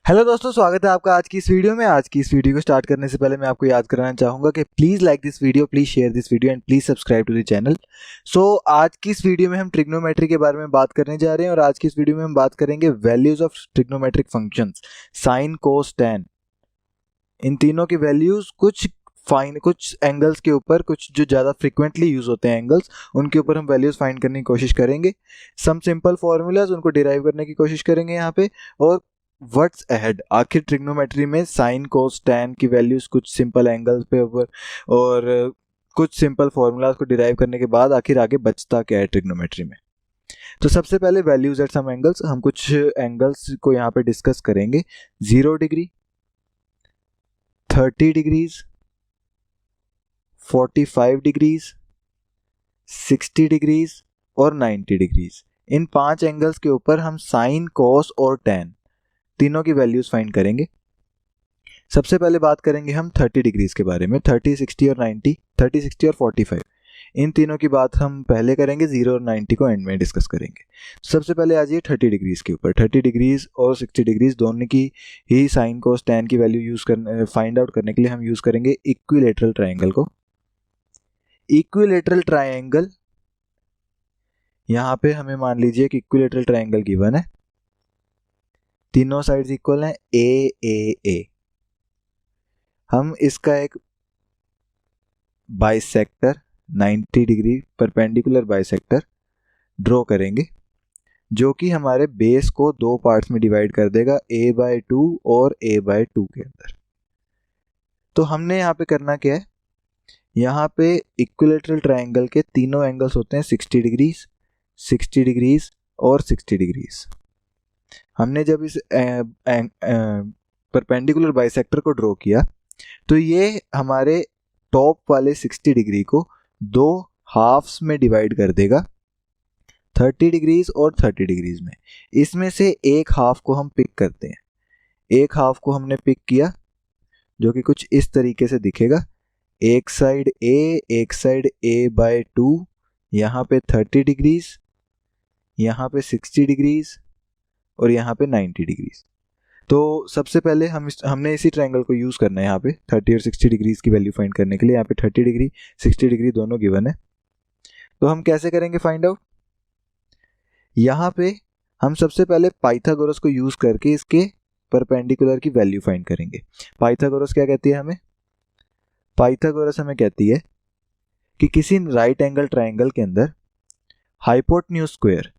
Hello दोस्तों, स्वागत है आपका आज की इस वीडियो में। आज की इस वीडियो को स्टार्ट करने से पहले मैं आपको याद कराना चाहूँगा कि please like this video, please share this video and please subscribe to the channel. आज की इस वीडियो में हम ट्रिग्नोमेट्री के बारे में बात करने जा रहे हैं और आज की इस वीडियो में हम बात करेंगे values of trigonometric functions, sine, cos, tan. इन तीनों की वैल्यूज़ कुछ एंगल्स के ऊपर, कुछ जो ज़्यादा फ्रिक्वेंटली यूज़ होते हैं एंगल्स, उनके ऊपर हम वैल्यूज़ फाइंड करने की कोशिश करेंगे। सम सिंपल फार्मूलाज उनको डिराइव करने की कोशिश करेंगे यहाँ पे। और व्हाट्स अहेड, आखिर ट्रिग्नोमेट्री में साइन, कोस, टैन की वैल्यूज कुछ सिंपल एंगल्स पे ऊपर और कुछ सिंपल फार्मूलाज को डिराइव करने के बाद आखिर आगे बचता क्या है ट्रिग्नोमेट्री में। तो सबसे पहले वैल्यूज एट सम एंगल्स, हम कुछ एंगल्स को यहाँ पे डिस्कस करेंगे। 0 डिग्री, 30 डिग्रीज, 45 डिग्रीज, 60 डिग्रीज और 90 डिग्रीज। इन 5 एंगल्स के ऊपर हम साइन, कोस और टैन तीनों की वैल्यूज फाइंड करेंगे। सबसे पहले बात करेंगे हम 30 डिग्रीज के बारे में। 30, 60 और 90, 30, 60 और 45, इन तीनों की बात हम पहले करेंगे, 0 और 90 को एंड में डिस्कस करेंगे। सबसे पहले आ जाइए 30 डिग्रीज के ऊपर। 30 डिग्रीज और 60 डिग्रीज दोनों की ही साइन, कोस, टैन की वैल्यू यूज कर फाइंड आउट करने के लिए हम यूज करेंगे इक्विलेटरल ट्राइंगल को। इक्विलेटरल ट्राइंगल, यहाँ पे हमें मान लीजिए कि इक्विलेटरल ट्राइंगल गिवन है, तीनों साइड्स इक्वल हैं, ए ए ए। हम इसका एक bisector 90 degree perpendicular bisector draw करेंगे जो कि हमारे बेस को दो पार्ट्स में डिवाइड कर देगा, a/2 और a/2 के अंदर। तो हमने यहाँ पे करना क्या है, यहाँ पे इक्विलेटरल ट्राइंगल के तीनों एंगल्स होते हैं 60 डिग्रीज, 60 डिग्रीज और 60 डिग्रीज। हमने जब इस परपेंडिकुलर बाइसेक्टर को ड्रॉ किया तो ये हमारे टॉप वाले 60 डिग्री को दो हाफ्स में डिवाइड कर देगा, 30 डिग्रीज और 30 डिग्रीज में। इसमें से एक हाफ को हम पिक करते हैं। एक हाफ को हमने पिक किया जो कि कुछ इस तरीके से दिखेगा, एक साइड ए, एक साइड a/2, यहाँ पे 30 डिग्रीज, यहाँ पे 60 डिग्रीज और यहाँ पे 90 डिग्रीज। तो सबसे पहले हमने इसी ट्रायंगल को यूज़ करना है यहाँ पे 30 और 60 डिग्रीज की वैल्यू फाइंड करने के लिए। यहाँ पे 30 डिग्री 60 डिग्री दोनों गिवन है। तो हम कैसे करेंगे फाइंड आउट, यहाँ पे हम सबसे पहले पाइथागोरस को यूज़ करके इसके परपेंडिकुलर की वैल्यू फाइंड करेंगे। पाइथागोरस क्या कहती है हमें, पाइथागोरस हमें कहती है कि किसी राइट एंगल ट्रायंगल के अंदर हाइपोटेन्यूज स्क्वायर,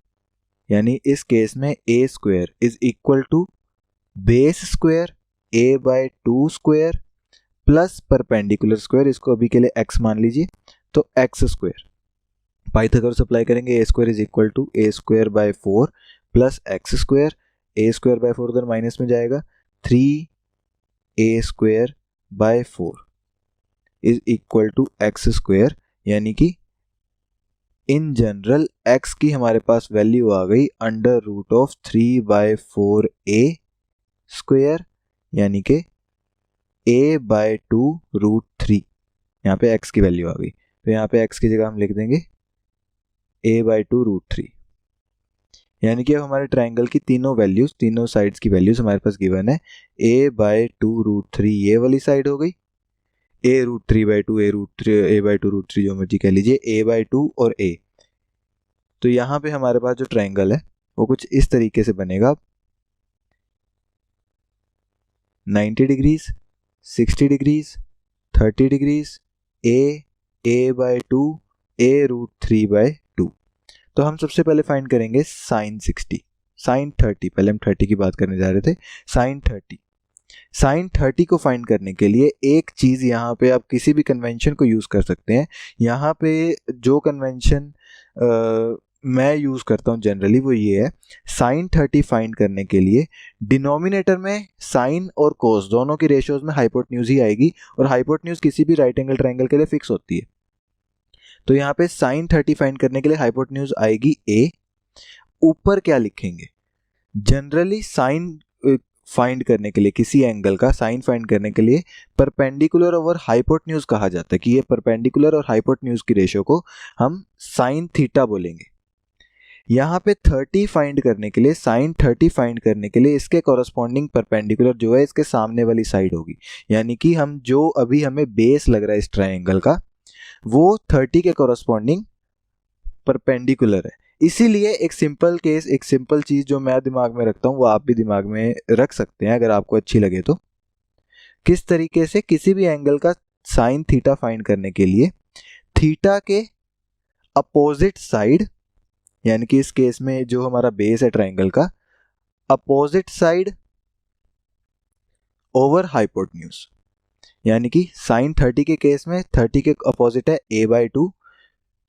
यानी इस केस में a square is equal to base square a/2 square plus perpendicular square, इसको अभी के लिए x मान लीजिए, तो x स्क्वायर। पाइथागोरस अप्लाई करेंगे, a square is equal to a square by 4 plus x square, a square by 4 उधर minus में जाएगा, 3a square by 4 is equal to x square. यानी कि इन जनरल x की हमारे पास वैल्यू आ गई under root of 3/4a square, यानी कि a/2 रूट 3। यहाँ पे x की वैल्यू आ गई, तो यहाँ पे x की जगह हम लिख देंगे a/2 रूट 3। यानी कि अब हमारे ट्राइंगल की तीनों वैल्यूज, तीनों साइड्स की वैल्यूज हमारे पास गिवन है। a/2 रूट 3 ये वाली साइड हो गई, a√3/2, a/2 रूट 3 जो मर्जी कह लीजिए, a/2 और a। तो यहाँ पे हमारे पास जो ट्राइंगल है वो कुछ इस तरीके से बनेगा, 90 degrees, 60 degrees, 30 degrees, a/2, a√3/2। तो हम सबसे पहले फाइंड करेंगे साइन 60, साइन 30, पहले हम 30 की बात करने जा रहे थे। साइन 30, साइन 30 को फाइंड करने के लिए एक चीज़ यहाँ पे आप किसी भी कन्वेंशन को यूज़ कर सकते हैं। यहाँ पे जो कन्वेंशन मैं यूज़ करता हूँ जनरली वो ये है, साइन 30 फाइंड करने के लिए डिनोमिनेटर में साइन और कोस दोनों की रेशियोज में हाइपोटेन्यूज ही आएगी, और हाइपोटेन्यूज किसी भी राइट एंगल ट्रायंगल के लिए फिक्स होती है। तो यहाँ पे साइन 30 फाइंड करने के लिए हाइपोटेन्यूज आएगी a। ऊपर क्या लिखेंगे, जनरली साइन फाइंड करने के लिए, किसी एंगल का साइन फाइंड करने के लिए परपेंडिकुलर ओवर हाइपोटेन्यूज कहा जाता है, कि ये परपेंडिकुलर और हाइपोटेन्यूज की रेशियो को हम साइन थीटा बोलेंगे। यहाँ पे 30 फाइंड करने के लिए, साइन 30 फाइंड करने के लिए इसके कॉरस्पॉन्डिंग परपेंडिकुलर जो है इसके सामने वाली साइड होगी, यानी कि हम जो अभी हमें बेस लग रहा है इस ट्रायंगल का वो 30 के कॉरस्पॉन्डिंग परपेंडिकुलर है। इसीलिए एक सिंपल केस, एक सिंपल चीज जो मैं दिमाग में रखता हूँ वो आप भी दिमाग में रख सकते हैं अगर आपको अच्छी लगे तो। किस तरीके से, किसी भी एंगल का साइन थीटा फाइंड करने के लिए थीटा के अपोजिट साइड, यानी कि इस केस में जो हमारा बेस है ट्रायंगल का, अपोजिट साइड ओवर हाइपोटेन्यूज, यानी कि साइन 30 के केस में 30 के अपोजिट है a/2,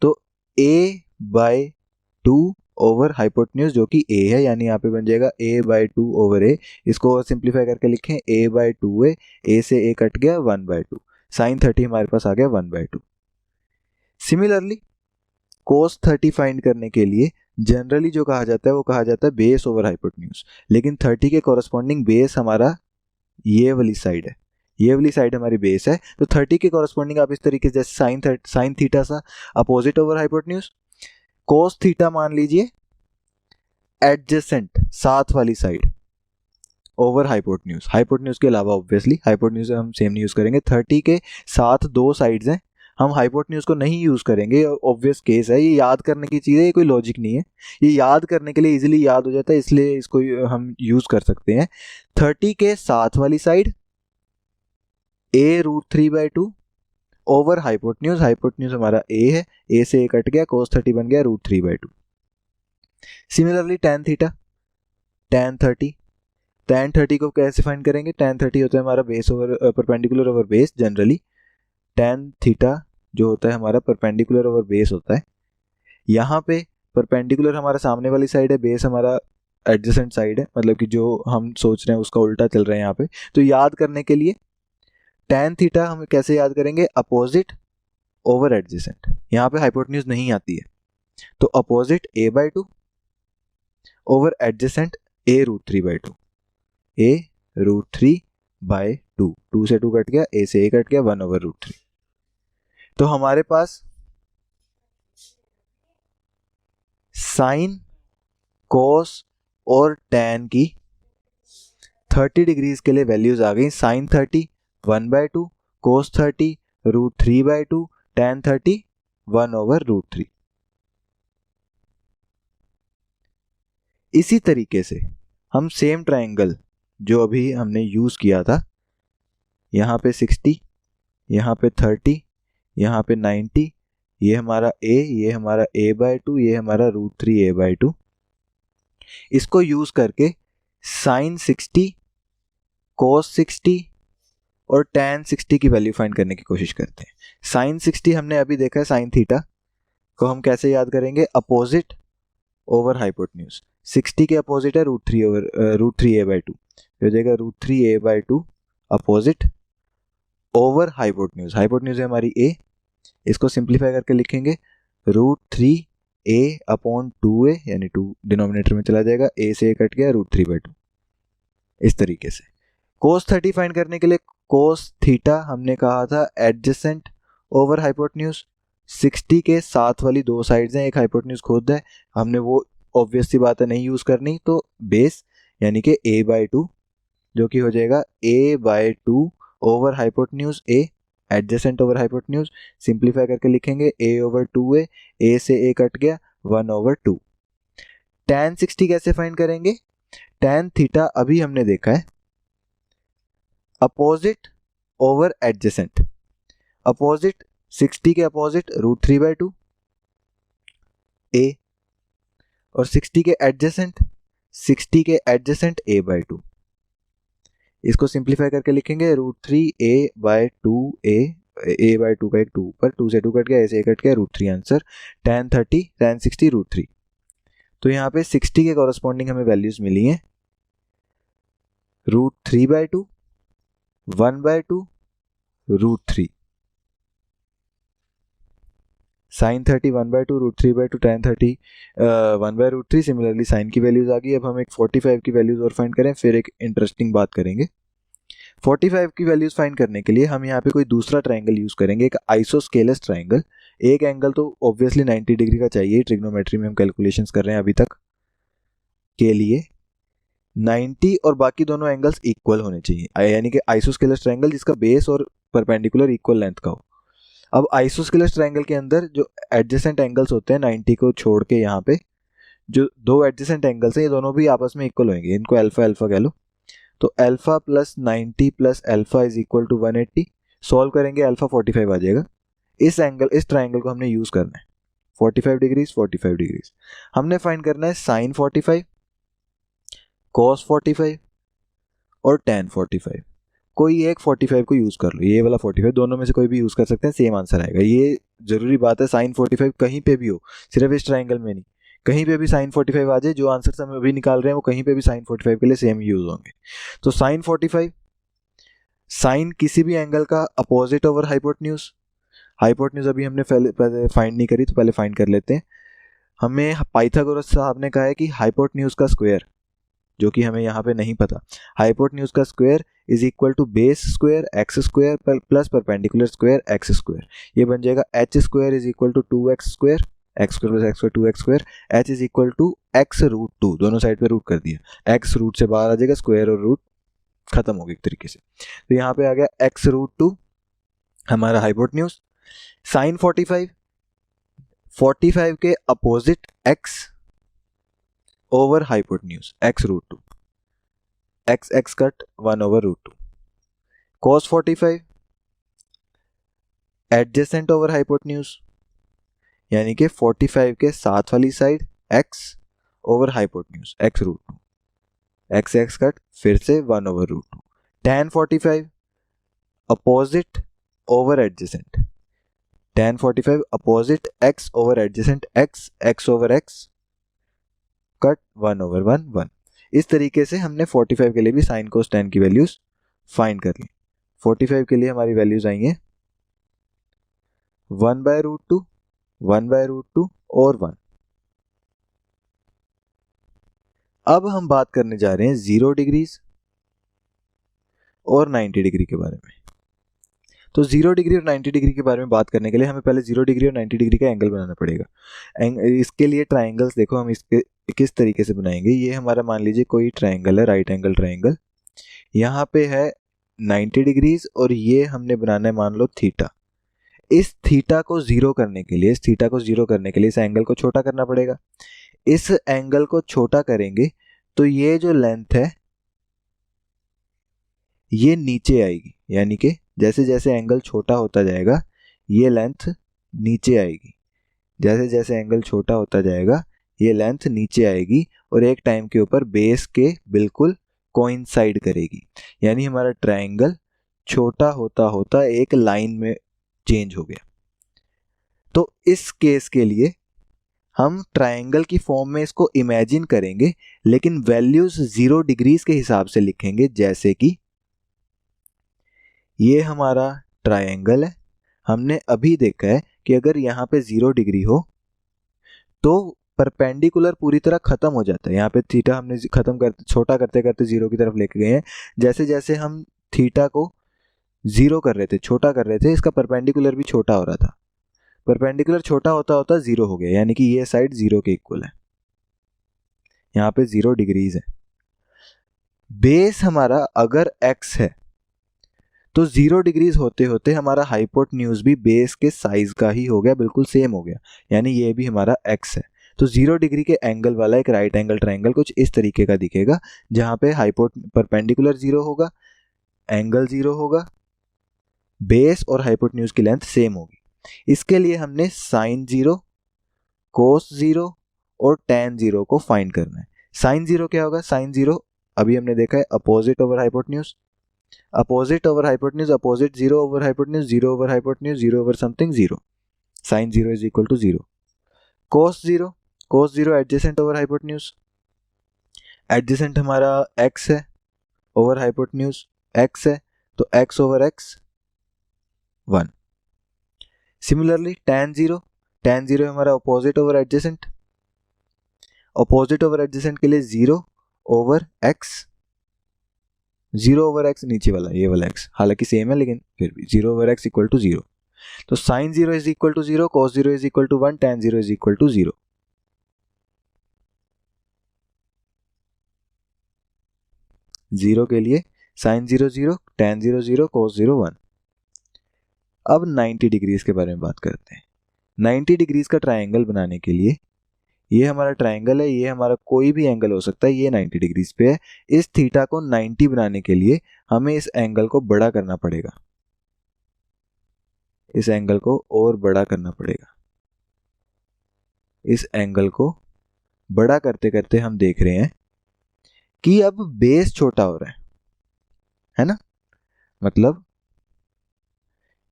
तो a/2 ओवर हाइपोटेन्यूज जो कि a है, यानी यहाँ पे बन जाएगा a/2 ओवर a। इसको और सिंप्लीफाई करके लिखें a/2 है, a से a कट गया 1/2, साइन 30 हमारे पास आ गया 1/2। सिमिलरली कोस 30 फाइंड करने के लिए जनरली जो कहा जाता है वो कहा जाता है बेस ओवर हाइपोटेन्यूज, लेकिन 30 के कॉरस्पॉन्डिंग बेस हमारा ये वाली साइड है, ये वाली साइड हमारी बेस है, तो 30 के कॉरस्पॉन्डिंग आप इस तरीके से साइन थीटा सा opposite over hypotenuse, cos theta मान लीजिए एडजेसेंट साथ वाली साइड ओवर हाइपोटेन्यूज, हाइपोटेन्यूज के अलावा ऑब्वियसली हाइपोटेन्यूज हम सेम नहीं यूज करेंगे, 30 के साथ दो साइड्स हैं, हम हाइपोटेन्यूज को नहीं यूज करेंगे, ऑब्वियस केस है, ये याद करने की चीज़ है, ये कोई लॉजिक नहीं है, ये याद करने के लिए इजीली याद हो जाता है इसलिए इसको हम यूज कर सकते हैं। 30 के साथ वाली side a√3/2 over hypotenuse, hypotenuse हमारा a है, a से a कट गया, cos 30 बन गया √3/2। सिमिलरली tan थीटा, tan 30 को कैसे फाइंड करेंगे, tan 30 होता है हमारा base over perpendicular over base, generally tan theta जो होता है हमारा परपेंडिकुलर ओवर बेस होता है। यहाँ पे परपेंडिकुलर हमारा सामने वाली साइड है, बेस हमारा एडजेसेंट साइड है, मतलब कि जो हम सोच रहे हैं उसका उल्टा चल रहा है यहाँ पे। तो याद करने के लिए tan थीटा हम कैसे याद करेंगे, अपोजिट ओवर एडजेसेंट, यहाँ पे हाइपोटेन्यूज नहीं आती है, तो opposite a/2 over adjacent a√3/2, a√3/2, 2 से 2 कट गया, a से a कट गया, 1/√3। तो हमारे पास साइन, कोस और टैन की 30 डिग्रीज के लिए वैल्यूज आ गई। साइन 30 1/2, कोस 30 √3/2, टैन 30 1/√3। इसी तरीके से हम सेम ट्रायंगल जो अभी हमने यूज किया था, यहाँ पे 60, यहाँ पे 30, यहाँ पे 90, ये हमारा a, ये हमारा a/2, ये हमारा √3a/2, इसको यूज करके साइन 60, कोस 60 और टैन 60 की वैल्यू फाइंड करने की कोशिश करते हैं। साइन 60 हमने अभी देखा है, साइन थीटा को हम कैसे याद करेंगे, अपोजिट ओवर हाइपोटेन्यूज, 60 के अपोजिट है √3a/2, हो जाएगा √3a/2 opposite over hypotenuse, hypotenuse है हमारी a, इसको सिंप्लीफाई करके लिखेंगे √3a/2a, यानी 2 डिनोमिनेटर में चला जाएगा, a से a कट गया √3/2। इस तरीके से कोस 30 फाइंड करने के लिए कोस थीटा हमने कहा था एडजेसेंट ओवर हाइपोटेन्यूज, 60 के साथ वाली दो साइड्स हैं, एक हाइपोटेन्यूज खुद है, हमने वो ऑब्वियस सी बात है नहीं यूज करनी, तो बेस यानी कि a/2 जो कि हो जाएगा a/2 over hypotenuse a, adjacent over hypotenuse, simplify करके लिखेंगे a/2a, a से a कट गया 1/2। tan 60 कैसे फाइंड करेंगे, tan थीटा अभी हमने देखा है अपोजिट ओवर एडजेसेंट, अपोजिट 60 के अपोजिट √3/2 a, और 60 के एडजेसेंट, 60 के एडजेसेंट a/2, इसको सिंप्लीफाई करके लिखेंगे √3a/2a, a/2 का एक 2 ऊपर, 2 से 2 कट गया, a से a कट गया, √3 आंसर, tan 60 √3। तो यहाँ पे 60 के कॉरस्पॉन्डिंग हमें वैल्यूज मिली हैं √3/2, 1/2, √3, साइन 30 1/2, √3/2, tan 30 1/√3। सिमिलरली साइन की वैल्यूज आ गई। अब हम एक 45 की वैल्यूज और फाइंड करें, फिर एक इंटरेस्टिंग बात करेंगे। 45 की वैल्यूज फाइंड करने के लिए हम यहाँ पे कोई दूसरा ट्रायंगल यूज करेंगे, एक आइसोस्केलस ट्रायंगल, एक एंगल तो ऑब्वियसली 90 डिग्री का चाहिए, ट्रिग्नोमेट्री में हम कैलकुलेशंस कर रहे हैं अभी तक के लिए 90, और बाकी दोनों एंगल्स इक्वल होने चाहिए, यानी कि आइसोस्केलस ट्रायंगल जिसका बेस और परपेंडिकुलर इक्वल लेंथ का हो। अब आइसोस्केलस ट्रायंगल के अंदर जो एडजेसेंट एंगल्स होते हैं 90 को छोड़ के, यहाँ पे जो दो एडजेसेंट एंगल्स हैं ये दोनों भी आपस में इक्वल होंगे, इनको अल्फा अल्फा कह लो। तो alpha plus 90 plus alpha is equal to 180। Solve करेंगे अल्फा 45 आ जाएगा। इस ट्राइंगल को हमने यूज करना है 45 डिग्रीज 45 डिग्रीज। हमने फाइंड करना है साइन 45, कॉस 45 और टेन 45। कोई एक 45 को यूज कर लो, ये वाला 45, दोनों में से कोई भी यूज कर सकते हैं, सेम आंसर आएगा। ये जरूरी बात है, साइन 45 कहीं पे भी हो, सिर्फ इस ट्राइंगल में नहीं, कहीं पे भी साइन 45 आ जाए, जो आंसर हम अभी निकाल रहे हैं वो कहीं पे भी साइन 45 के लिए सेम यूज होंगे। तो साइन 45, साइन किसी भी एंगल का अपोजिट ओवर हाइपोटेन्यूज। हाइपोटेन्यूज अभी हमने पहले फाइंड नहीं करी, तो पहले फाइंड कर लेते हैं। हमें पाइथागोरस साहब ने कहा है कि हाइपोटेन्यूज का स्क्वायर, जो कि हमें यहाँ पे नहीं पता, हाइपोटेन्यूज का square is equal to base square x square plus perpendicular square x square. ये बन जाएगा H square is equal to 2x square, x square plus x square 2x square, H is equal to x root 2, दोनों side पे root कर दिया, x root से बाहर आ जाएगा, स्क्वायर और रूट खत्म हो गया एक तरीके से। तो यहाँ पे आ गया एक्स रूट 2 हमारा हाइपोटेन्यूज। साइन 45 के opposite x over hypotenuse x root 2, x x cut 1 over root 2। Cos 45 adjacent over hypotenuse, यानी कि 45 के साथ वाली side x over hypotenuse x root 2, x x cut फिर से 1 over root 2। Tan 45 opposite over adjacent, tan 45 opposite x over adjacent x x over x cut 1 over 1 1। इस तरीके से हमने 45 के लिए भी साइन कोस टेन की वैल्यूज फाइंड कर ली। 45 के लिए हमारी वैल्यूज आई हैं 1/√2, 1/√2 और 1। अब हम बात करने जा रहे हैं 0 डिग्रीज और 90 डिग्री के बारे में। तो 0 डिग्री और 90 डिग्री के बारे में बात करने के लिए हमें पहले 0 डिग्री और 90 डिग्री का एंगल बनाना पड़ेगा। इसके लिए ट्राइंगल्स देखो हम इसके किस तरीके से बनाएंगे। ये हमारा मान लीजिए कोई ट्राइंगल है, राइट एंगल ट्राइंगल, यहाँ पे है 90 डिग्रीज और ये हमने बनाना है मान लो थीटा। इस थीटा को जीरो करने के लिए, इस एंगल को छोटा करना पड़ेगा। इस एंगल को छोटा करेंगे तो ये जो लेंथ है ये नीचे आएगी, यानी कि जैसे जैसे एंगल छोटा होता जाएगा ये लेंथ नीचे आएगी, जैसे जैसे एंगल छोटा होता जाएगा ये लेंथ नीचे आएगी और एक टाइम के ऊपर बेस के बिल्कुल कोइंसाइड करेगी, यानी हमारा ट्रायंगल छोटा होता होता एक लाइन में चेंज हो गया। तो इस केस के लिए हम ट्रायंगल की फॉर्म में इसको इमेजिन करेंगे, लेकिन वैल्यूज 0 डिग्रीज के हिसाब से लिखेंगे। जैसे कि ये हमारा ट्रायंगल है, हमने अभी देखा है कि अगर यहाँ पे 0 डिग्री हो तो परपेंडिकुलर पूरी तरह खत्म हो जाता है। यहाँ पे थीटा हमने खत्म करते छोटा करते करते 0 की तरफ लेके गए हैं। जैसे जैसे हम थीटा को 0 कर रहे थे, छोटा कर रहे थे, इसका परपेंडिकुलर भी छोटा हो रहा था। परपेंडिकुलर छोटा होता होता 0 हो गया, यानी कि ये साइड 0 के इक्वल है। यहाँ पे 0 डिग्रीज है। बेस हमारा अगर x है तो 0 डिग्रीज होते होते हमारा हाइपोटेन्यूज भी बेस के साइज का ही हो गया, बिल्कुल सेम हो गया, यानी ये भी हमारा x है। तो 0 डिग्री के एंगल वाला एक राइट एंगल ट्रायंगल कुछ इस तरीके का दिखेगा, जहां पे परपेंडिकुलर 0 होगा, एंगल 0 होगा, बेस और हाइपोटेन्यूज की लेंथ सेम होगी। इसके लिए हमने साइन 0, कोस 0 और टेन 0 को फाइंड करना है। साइन 0 क्या होगा? साइन 0 अभी हमने देखा है opposite over hypotenuse, opposite over hypotenuse, opposite 0 over hypotenuse, 0 over hypotenuse, 0 over something 0, sine 0 is equal to 0। Cos 0, cos 0 adjacent over hypotenuse, adjacent हमारा x है, ओवर हाइपोटेन्यूज x है, तो x over x 1। Similarly tan 0, tan 0 हमारा opposite over adjacent, opposite over adjacent के लिए 0 over x, 0 over x नीचे वाला ये वाला x, हालांकि सेम है लेकिन फिर भी 0 ओवर x इक्वल टू 0। तो sine 0 is equal to 0, cos 0 is equal to 1, tan 0 is equal to 0। Zero के लिए साइन 0 0, tan 0 0, cos 0 1। अब 90 डिग्रीज के बारे में बात करते हैं। 90 डिग्रीज का ट्रायंगल बनाने के लिए, ये हमारा ट्रायंगल है, ये हमारा कोई भी एंगल हो सकता है, ये 90 डिग्रीज पे है। इस थीटा को 90 बनाने के लिए हमें इस एंगल को बड़ा करना पड़ेगा, इस एंगल को और बड़ा करना पड़ेगा। इस एंगल को बड़ा करते करते हम देख रहे हैं कि अब बेस छोटा हो रहा है ना। मतलब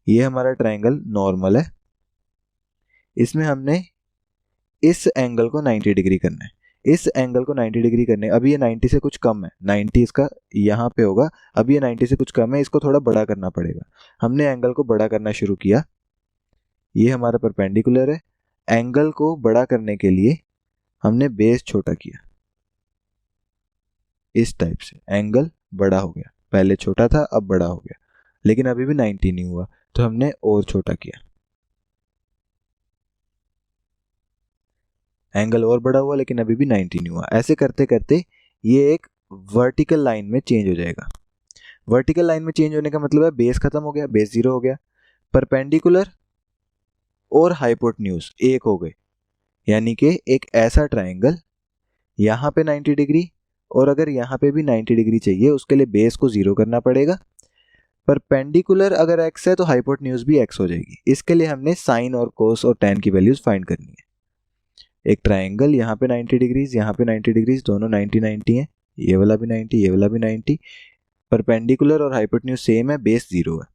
ये हमारा ट्रायंगल नॉर्मल है, इसमें हमने इस एंगल को 90 डिग्री करना है, इस एंगल को 90 डिग्री करने। अभी ये 90 से कुछ कम है, 90 इसका यहाँ पे होगा, अभी ये 90 से कुछ कम है, इसको थोड़ा बड़ा करना पड़ेगा। हमने एंगल को बड़ा करना शुरू किया, ये हमारा परपेंडिकुलर है। एंगल को बड़ा करने के लिए हमने बेस छोटा किया, इस टाइप से एंगल बड़ा हो गया। पहले छोटा था, अब बड़ा हो गया, लेकिन अभी भी 90 नहीं हुआ, तो हमने और छोटा किया, एंगल और बड़ा हुआ, लेकिन अभी भी 90 नहीं हुआ। ऐसे करते करते ये एक वर्टिकल लाइन में चेंज हो जाएगा। वर्टिकल लाइन में चेंज होने का मतलब है बेस खत्म हो गया, बेस 0 हो गया, परपेंडिकुलर और हाइपोटेन्यूज एक हो गए। यानी कि एक ऐसा ट्रायंगल, यहाँ पे 90 डिग्री, और अगर यहाँ पे भी 90 डिग्री चाहिए, उसके लिए बेस को 0 करना पड़ेगा। परपेंडिकुलर अगर x है तो हाइपोटेन्यूज भी x हो जाएगी। इसके लिए हमने साइन और कोस और tan की वैल्यूज फाइंड करनी है। एक ट्रायंगल, यहाँ पे 90 डिग्रीज, यहाँ पे 90 डिग्रीज, दोनों 90 90 है, ये वाला भी 90, ये वाला भी 90, परपेंडिकुलर और हाइपोटेन्यूज सेम है, बेस 0 है।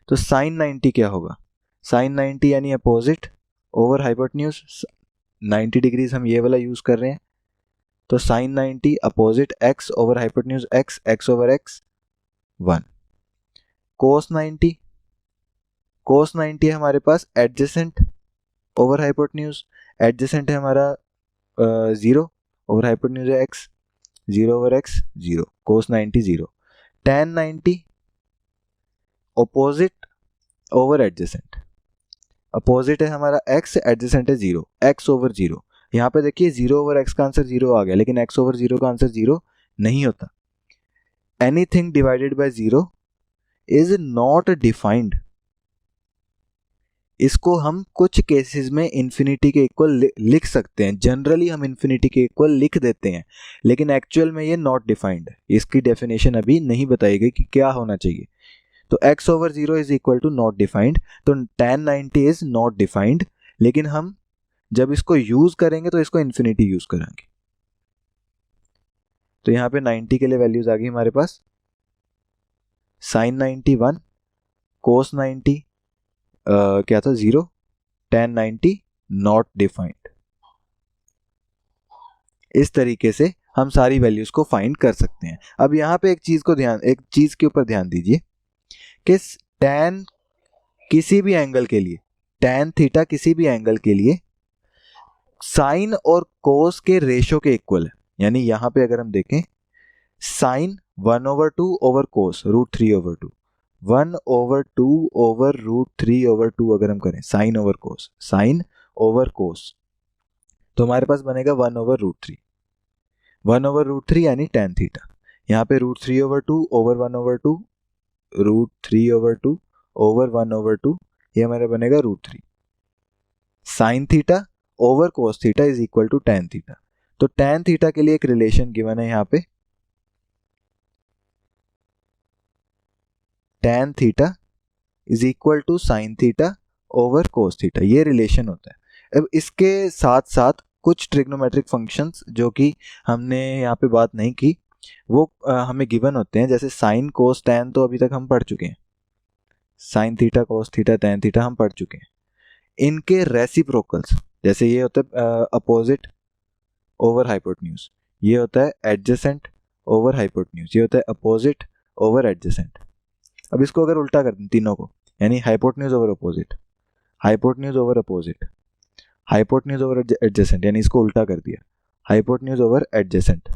तो साइन 90 क्या होगा? साइन 90 यानी अपोजिट ओवर हाइपोटेन्यूज। 90 डिग्रीज हम ये वाला यूज कर रहे हैं, तो sine 90 opposite x over hypotenuse x, x over x 1। Cos 90, cos 90 है हमारे पास एडजेसेंट ओवर हाइपोटेन्यूज, एडजेसेंट है हमारा 0 ओवर हाइपोटेन्यूज है x, 0 over x 0, cos 90 0। tan 90 opposite over adjacent, opposite है हमारा x, एडजेसेंट है 0, x ओवर 0। यहाँ पे देखिए 0 ओवर x का आंसर 0 आ गया, लेकिन x ओवर 0 का आंसर 0 नहीं होता। Anything divided by 0 is not defined. इसको हम कुछ केसेस में इन्फिनिटी के इक्वल लिख सकते हैं, जनरली हम इन्फिनिटी के इक्वल लिख देते हैं, लेकिन एक्चुअल में ये नॉट डिफाइंड है। इसकी डेफिनेशन अभी नहीं बताई गई कि क्या होना चाहिए। तो x over 0 is equal to not defined, तो tan 90 इज नॉट डिफाइंड, लेकिन हम जब इसको यूज करेंगे तो इसको इन्फिनिटी यूज करेंगे। तो यहाँ पे 90 के लिए वैल्यूज आ गई हमारे पास, साइन 90 1, कोस 90 क्या था 0, tan 90 नॉट डिफाइंड। इस तरीके से हम सारी वैल्यूज को फाइंड कर सकते हैं। अब यहाँ पे एक चीज के ऊपर ध्यान दीजिए कि tan किसी भी एंगल के लिए, tan थीटा किसी भी एंगल के लिए साइन और कोस के रेशो के इक्वल है। यानी यहाँ पे अगर हम देखें, sine 1 over 2 over cos root 3 over 2, 1 over 2 over root 3 over 2 अगर हम करें sine over cos, sine over cos, तो हमारे पास बनेगा 1 ओवर रूट 3, 1 ओवर रूट 3 यानी tan थीटा। यहाँ पे root 3 over 2 over 1 over 2, root 3 over 2 over 1 over 2, ये हमारा बनेगा root 3। Sine theta over cos theta is equal to tan theta. तो tan थीटा के लिए एक रिलेशन गिवन है यहाँ पे, tan theta is equal to sine theta over cos theta, ये रिलेशन होता है। अब इसके साथ साथ कुछ ट्रिग्नोमेट्रिक फंक्शंस जो कि हमने यहाँ पे बात नहीं की, वो हमें गिवन होते हैं, जैसे साइन कोस tan तो अभी तक हम पढ़ चुके हैं, sine theta cos theta tan theta हम पढ़ चुके हैं। इनके रेसिप्रोकल्स, जैसे ये होता है अपोजिट ओवर हाइपोटेन्यूज, ये होता है एडजेसेंट ओवर हाइपोटेन्यूज, ये होता है अपोजिट ओवर एडजेसेंट। अब इसको अगर उल्टा कर दें तीनों को, यानी hypotenuse over opposite, hypotenuse over opposite, hypotenuse over adjacent, यानी इसको उल्टा कर दिया, hypotenuse over adjacent,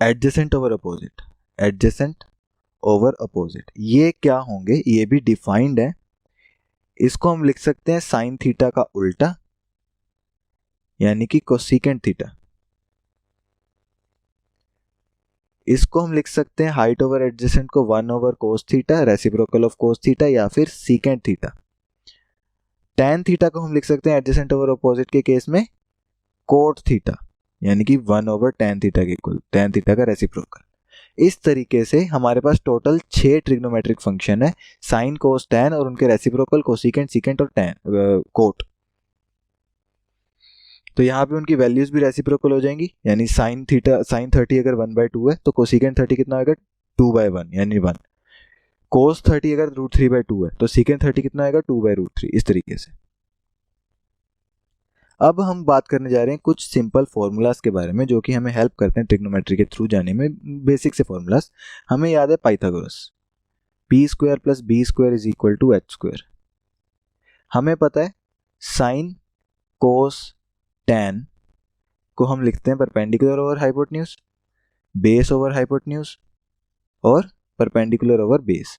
adjacent over opposite, adjacent over opposite, ये क्या होंगे? ये भी डिफाइंड है, इसको हम लिख सकते हैं साइन थीटा का उल्टा, यानी कि कोसेकेंट थीटा। इसको हम लिख सकते हैं हाइट ओवर एडजेसेंट को 1 over cos theta, reciprocal of cos theta, या फिर सीकेंट थीटा। टैन थीटा को हम लिख सकते हैं एडजेसेंट ओवर अपोजिट के केस में कोट थीटा, यानी कि 1 ओवर टैन थीटा के इक्वल, टैन थीटा का रेसिप्रोकल। इस तरीके से हमारे पास टोटल 6 ट्रिग्नोमेट्रिक फंक्शन है, साइन कोस टैन और उनके रेसिप्रोकल कोसेकेंट सीकेंट और टैन कोट। तो यहाँ पे उनकी वैल्यूज भी रेसिप्रोकल हो जाएंगी, यानी साइन थीटा साइन 30 अगर 1/2 है तो कोसेकेंट 30 कितना आएगा 2/1 यानी 1। कोस 30 अगर √3/2 है तो सीकेंट 30 कितना आएगा 2/√3। इस तरीके से अब हम बात करने जा रहे हैं कुछ सिंपल फॉर्मूलाज के बारे में जो कि हमें हेल्प करते हैं ट्रिग्नोमेट्री के थ्रू जाने में। बेसिक से फॉर्मूलाज हमें याद है, पाइथागोरस p² + b² = h²। हमें पता है साइन कोस टैन को हम लिखते हैं perpendicular over hypotenuse, base over hypotenuse और परपेंडिकुलर ओवर बेस।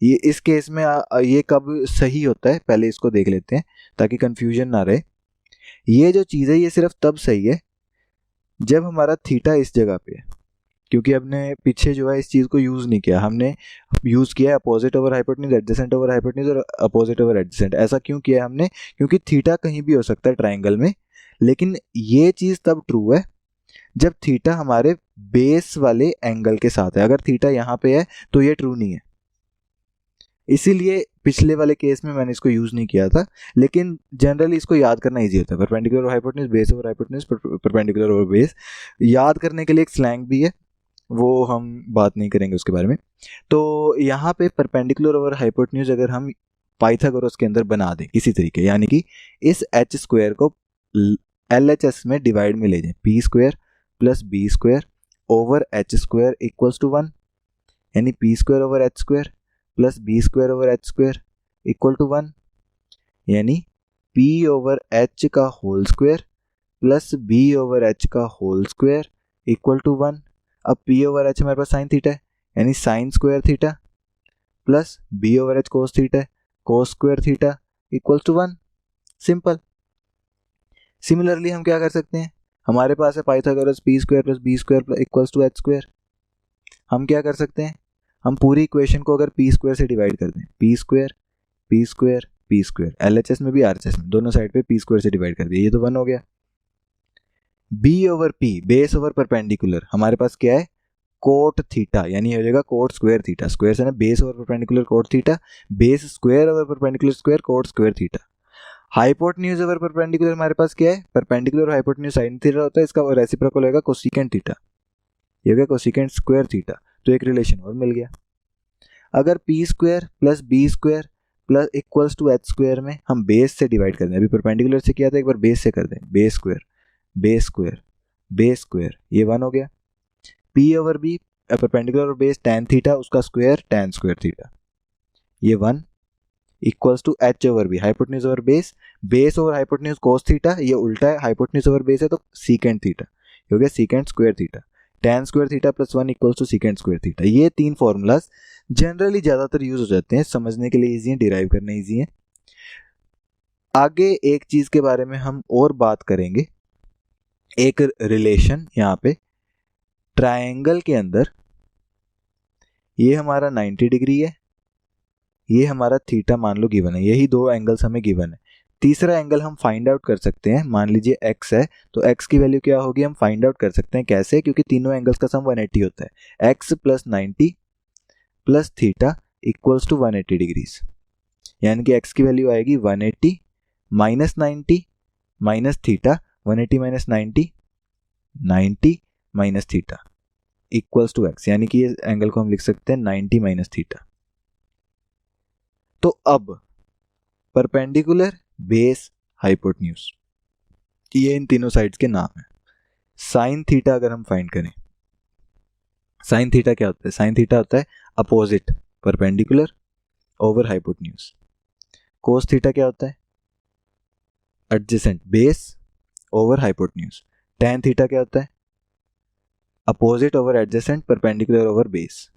ये इस केस में ये कब सही होता है पहले इसको देख लेते हैं ताकि कंफ्यूजन ना रहे। ये जो चीज़ है ये सिर्फ तब सही है जब हमारा थीटा इस जगह पे है, क्योंकि हमने पीछे जो है इस चीज़ को यूज़ नहीं किया, हमने यूज़ किया है opposite over hypotenuse, adjacent over hypotenuse और अपोजिट ओवर एडजेसेंट। ऐसा क्यों किया हमने? क्योंकि थीटा कहीं भी हो सकता है ट्राइंगल में, लेकिन ये चीज़ तब ट्रू है जब थीटा हमारे बेस वाले एंगल के साथ है। अगर थीटा यहाँ पे है तो ये ट्रू नहीं है, इसीलिए पिछले वाले केस में मैंने इसको यूज़ नहीं किया था, लेकिन जनरली इसको याद करना इजी होता है। Perpendicular over hypotenuse, base over hypotenuse, perpendicular over base याद करने के लिए एक स्लैंग भी है, वो हम बात नहीं करेंगे उसके बारे में। तो यहाँ पे परपेंडिकुलर ओवर हाइपोटेन्यूज अगर हम पाइथागोरस के अंदर बना दें किसी तरीके, यानी कि इस h² को LHS में डिवाइड में ले जाएं, p² + b² ओवर h² = 1, यानी p² over h² + b² over h² = 1, यानी p ओवर h का whole square plus b over h का होल स्क्वायर = 1। अब p ओवर h हमारे पास साइन थीटा है, यानी sine square theta plus b over h cos theta है, cos square theta = 1। Simple. Similarly हम क्या कर सकते हैं, हमारे पास है पाइथागोरस p² + b² = h²। हम क्या कर सकते हैं, हम पूरी इक्वेशन को अगर p² से डिवाइड कर दें, p² LHS में भी RHS में दोनों साइड पे p² से डिवाइड कर दिया, ये तो 1 हो गया। b over p base over perpendicular हमारे पास क्या है कोट थीटा, यानी हो जाएगा कोट स्क्वायर थीटा। स्क्वायर से ना base over perpendicular cot theta, base square over perpendicular square coat square theta. Hypotenuse over perpendicular हमारे पास क्या है, परपेंडिकुलर हाइपोटेन्यूज साइन थीटा होता है, इसका रेसिप्रोकल होगा कोसेकेंट थीटा, ये होगा कोसेकेंट स्क्वायर थीटा। तो एक रिलेशन और मिल गया। अगर p² + b² = h² में हम बेस से डिवाइड कर दें, अभी परपेंडिकुलर से किया था, एक बार बेस से कर दें, बेस स्क्वायर ये 1 हो गया। p ओवर b परपेंडिकुलर और बेस टैन थीटा, उसका स्क्वायर टैन स्क्वायर थीटा, ये 1 = h over b hypotenuse over base, base over hypotenuse कोस थीटा, ये उल्टा है, हाइपोटेन्यूज ओवर बेस है तो सीकेंट थीटा, ये हो गया secant square theta. Tan square theta + 1 = secant square theta. ये 3 फॉर्मूलाज जनरली ज़्यादातर यूज हो जाते हैं, समझने के लिए ईजी है, डिराइव करना ईजी है। आगे एक चीज़ के बारे में हम और बात करेंगे, एक रिलेशन यहाँ पे ट्रायंगल के अंदर, ये हमारा 90 डिग्री है, ये हमारा थीटा मान लो गिवन है, यही 2 एंगल्स हमें गिवन है। तीसरा एंगल हम फाइंड आउट कर सकते हैं, मान लीजिए x है तो x की वैल्यू क्या होगी हम फाइंड आउट कर सकते हैं। कैसे? क्योंकि तीनों एंगल्स का सम 180 होता है। x + 90 + थीटा = 180 डिग्रीज, यानी कि x की वैल्यू आएगी 180 - 90 - थीटा, 180 - 90 90 - थीटा = x, यानी कि ये एंगल को हम लिख सकते हैं 90 - थीटा। तो अब परपेंडिकुलर, बेस, हाइपोटेन्यूज, ये इन तीनों साइड्स के नाम है। साइन थीटा अगर हम फाइंड करें, साइन थीटा क्या होता है? साइन थीटा होता है opposite perpendicular over hypotenuse. Cos theta क्या होता है? Adjacent base over hypotenuse. Tan theta क्या होता है? Opposite over adjacent perpendicular over base.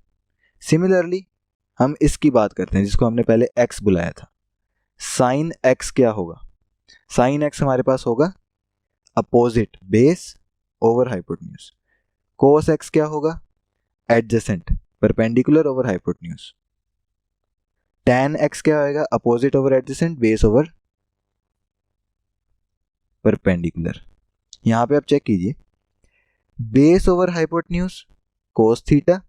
Similarly हम इसकी बात करते हैं जिसको हमने पहले x बुलाया था, साइन एक्स क्या होगा? साइन एक्स हमारे पास होगा opposite base over hypotenuse. Cos x क्या होगा? Adjacent perpendicular over hypotenuse. tan x क्या होगा? Opposite over adjacent base over perpendicular. यहां पे आप चेक कीजिए, base over hypotenuse cos theta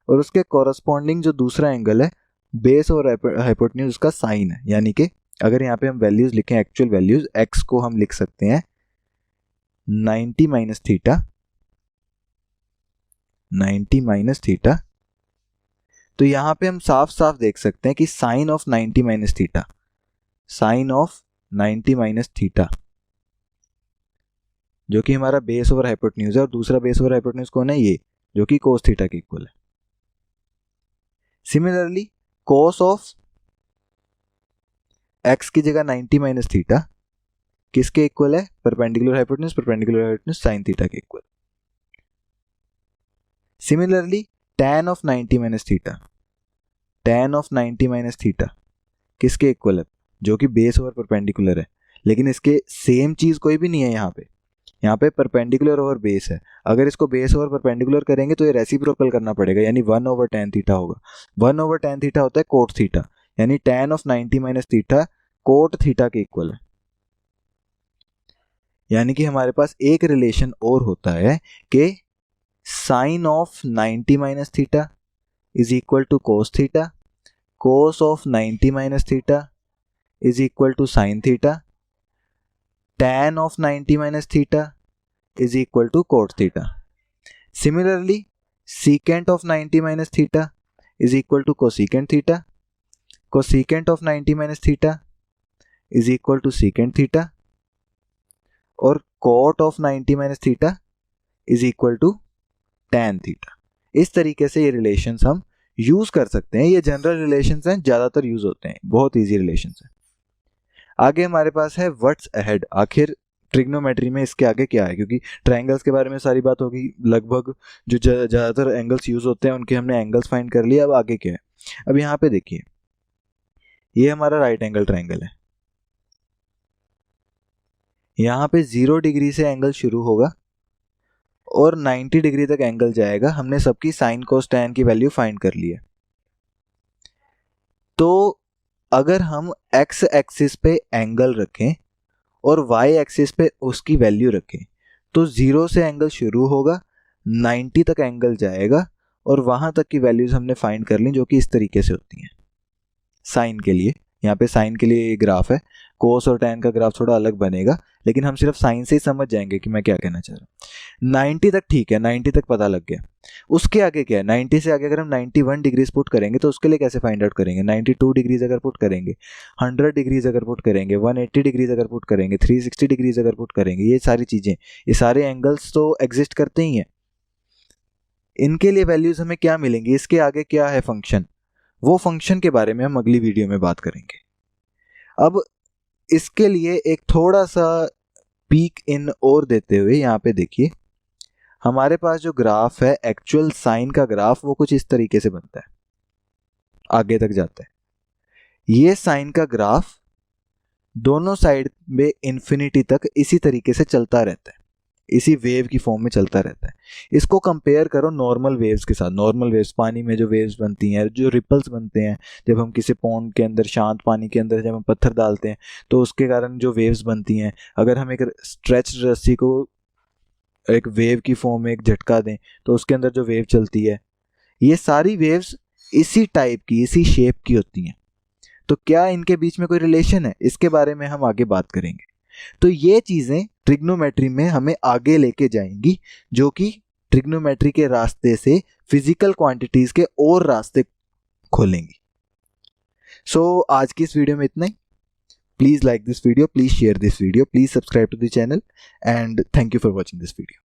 और उसके कॉरस्पॉन्डिंग जो दूसरा एंगल है बेस ओवर हाइपोटेन्यूज उसका साइन है। यानी कि अगर यहाँ पे हम वैल्यूज लिखें, एक्चुअल वैल्यूज, एक्स को हम लिख सकते हैं 90 माइनस थीटा, 90 माइनस थीटा। तो यहां पे हम साफ साफ देख सकते हैं कि sine of 90 minus theta, sine of 90 minus theta जो कि हमारा बेस ओवर हाइपोटेन्यूज है, और दूसरा बेस ओवर हाइपोटेन्यूज कौन है? ये, जो कि कोस थीटा के इक्वल है। सिमिलरली कोस ऑफ एक्स की जगह 90 माइनस थीटा किसके इक्वल है? Perpendicular hypotenuse, perpendicular hypotenuse sine theta के equal. Similarly tan of 90 minus theta, tan of 90 minus theta किसके इक्वल है? जो कि बेस ओवर परपेंडिकुलर है, लेकिन इसके सेम चीज कोई भी नहीं है यहाँ पे परपेंडिकुलर ओवर बेस है। अगर इसको बेस ओवर परपेंडिकुलर करेंगे तो ये रेसिप्रोकल करना पड़ेगा, यानी 1 ओवर tan थीटा होगा। 1 ओवर tan थीटा होता है कोट थीटा, यानी tan of 90 minus theta cot theta के इक्वल है। यानी कि हमारे पास एक रिलेशन और होता है कि sine of 90 minus theta is equal to cos theta, cos of 90 minus theta is equal to sine theta, tan of 90 minus theta is equal to cot theta. Similarly, secant of 90 minus theta is equal to cosecant theta. Cosecant of 90 minus theta is equal to secant theta. और cot of 90 minus theta is equal to tan theta. इस तरीके से ये relations हम use कर सकते हैं। ये जनरल रिलेशंस हैं, ज़्यादातर यूज होते हैं, बहुत ईजी रिलेशंस हैं। आगे हमारे पास है व्हाट्स अहेड। आखिर ट्रिग्नोमेट्री में इसके आगे क्या है? क्योंकि ट्रायंगल्स के बारे में सारी बात होगी, लगभग जो ज़्यादातर एंगल्स यूज होते हैं उनके हमने एंगल्स फाइंड कर लिए। अब आगे क्या है? अब यहाँ पे देखिए, ये हमारा राइट एंगल ट्रायंगल है। यहाँ पे 0 डिग्री से एंगल शुरू होगा और 90 डिग्री तक एंगल जाएगा। हमने सबकी साइन कोस टैन की वैल्यू फाइंड कर ली है। तो अगर हम एक्स एक्सिस पे एंगल रखें और वाई एक्सिस पे उसकी वैल्यू रखें, तो 0 से एंगल शुरू होगा, 90 तक एंगल जाएगा और वहां तक की वैल्यूज हमने फाइंड कर ली, जो कि इस तरीके से होती हैं। साइन के लिए, यहाँ पे साइन के लिए ये ग्राफ है, कोस और टैन का ग्राफ थोड़ा अलग बनेगा, लेकिन हम सिर्फ साइन से ही समझ जाएंगे कि मैं क्या कहना चाह रहा हूँ। 90 तक ठीक है, 90 तक पता लग गया। उसके आगे क्या है? 90 से आगे अगर हम 91 डिग्रीज पुट करेंगे तो उसके लिए कैसे फाइंड आउट करेंगे? 92 डिग्रीज अगर पुट करेंगे, 100 डिग्रीज अगर पुट करेंगे, 180 डिग्रीज अगर पुट करेंगे, 360 डिग्रीज अगर पुट करेंगे, ये सारी चीज़ें, ये सारे एंगल्स तो एग्जिस्ट करते ही हैं। इनके लिए वैल्यूज हमें क्या मिलेंगी? इसके आगे क्या है फंक्शन? वो फंक्शन के बारे में हम अगली वीडियो में बात करेंगे। अब इसके लिए एक थोड़ा सा पीक इन और देते हुए यहाँ पे देखिए, हमारे पास जो ग्राफ है एक्चुअल साइन का ग्राफ, वो कुछ इस तरीके से बनता है, आगे तक जाता है। ये साइन का ग्राफ दोनों साइड में इन्फिनिटी तक इसी तरीके से चलता रहता है, इसी वेव की फॉर्म में चलता रहता है। इसको कंपेयर करो नॉर्मल वेव्स के साथ। नॉर्मल वेव्स, पानी में जो वेव्स बनती हैं, जो रिपल्स बनते हैं, जब हम किसी पॉन्ड के अंदर, शांत पानी के अंदर जब हम पत्थर डालते हैं तो उसके कारण जो वेव्स बनती हैं, अगर हम एक स्ट्रेच रस्सी को एक वेव की फॉर्म में एक झटका दें तो उसके अंदर जो वेव चलती है, ये सारी वेव्स इसी टाइप की, इसी शेप की होती हैं। तो क्या इनके बीच में कोई रिलेशन है? इसके बारे में हम आगे बात करेंगे। तो ये चीज़ें ट्रिग्नोमेट्री में हमें आगे लेके जाएंगी, जो कि ट्रिग्नोमेट्री के रास्ते से फिजिकल क्वांटिटीज के और रास्ते खोलेंगी। सो आज की इस वीडियो में इतना ही। Please like this video, please share this video, please subscribe to the channel, and thank you for watching this video.